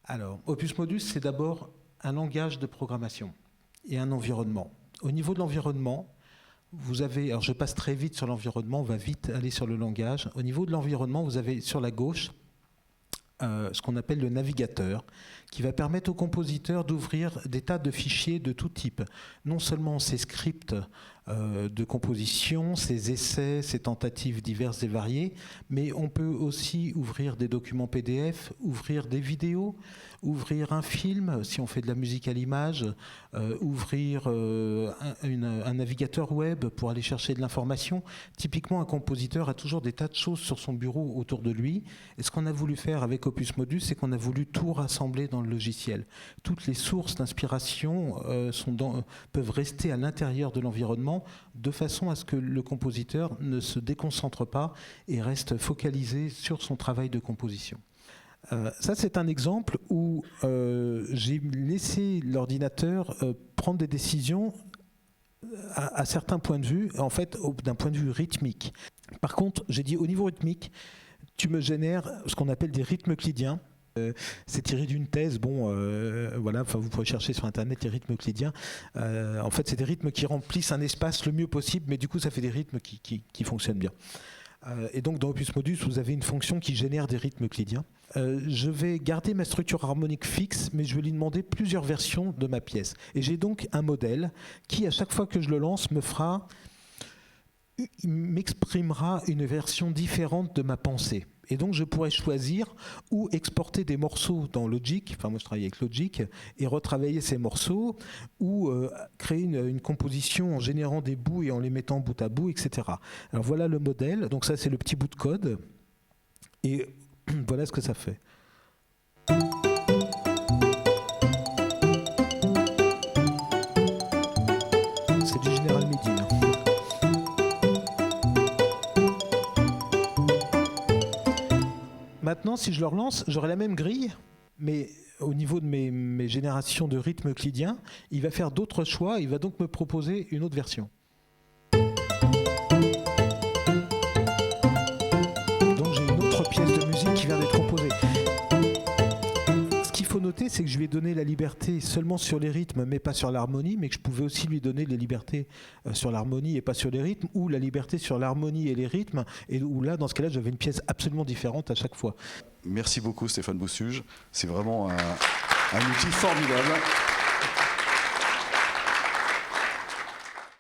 Alors, Opus Modus, c'est d'abord un langage de programmation et un environnement. Au niveau de l'environnement, vous avez, alors je passe très vite sur l'environnement, on va vite aller sur le langage. Au niveau de l'environnement, vous avez sur la gauche ce qu'on appelle le navigateur, qui va permettre au compositeur d'ouvrir des tas de fichiers de tout type. Non seulement ses scripts de composition, ses essais, ses tentatives diverses et variées, mais on peut aussi ouvrir des documents PDF, ouvrir des vidéos, ouvrir un film, si on fait de la musique à l'image, ouvrir un navigateur web pour aller chercher de l'information. Typiquement, un compositeur a toujours des tas de choses sur son bureau autour de lui. Et ce qu'on a voulu faire avec Opus Modus, c'est qu'on a voulu tout rassembler dans le logiciel. Toutes les sources d'inspiration peuvent rester à l'intérieur de l'environnement, de façon à ce que le compositeur ne se déconcentre pas et reste focalisé sur son travail de composition. Ça, c'est un exemple où j'ai laissé l'ordinateur prendre des décisions à certains points de vue, en fait, d'un point de vue rythmique. Par contre, j'ai dit au niveau rythmique, tu me génères ce qu'on appelle des rythmes euclidiens. C'est tiré d'une thèse, voilà, vous pouvez chercher sur internet les rythmes euclidiens. En fait, c'est des rythmes qui remplissent un espace le mieux possible, mais du coup, ça fait des rythmes qui fonctionnent bien. Et donc, dans Opus Modus, vous avez une fonction qui génère des rythmes euclidiens. Je vais garder ma structure harmonique fixe, mais je vais lui demander plusieurs versions de ma pièce. Et j'ai donc un modèle qui, à chaque fois que je le lance, m'exprimera une version différente de ma pensée. Et donc je pourrais choisir ou exporter des morceaux dans Logic, enfin moi je travaille avec Logic, et retravailler ces morceaux, ou créer une composition en générant des bouts et en les mettant bout à bout, etc. Alors voilà le modèle, donc ça c'est le petit bout de code, et voilà ce que ça fait. C'est du General MIDI. Maintenant, si je le relance, j'aurai la même grille, mais au niveau de mes générations de rythmes euclidiens, il va faire d'autres choix, il va donc me proposer une autre version. Donc j'ai une autre pièce de musique qui vient d'être composée. Ce qu'il faut noter, c'est que je lui ai donné la liberté seulement sur les rythmes, mais pas sur l'harmonie, mais que je pouvais aussi lui donner les libertés sur l'harmonie et pas sur les rythmes, ou la liberté sur l'harmonie et les rythmes, et où là, dans ce cas-là, j'avais une pièce absolument différente à chaque fois. Merci beaucoup Stéphane Boussuge, c'est vraiment un outil formidable.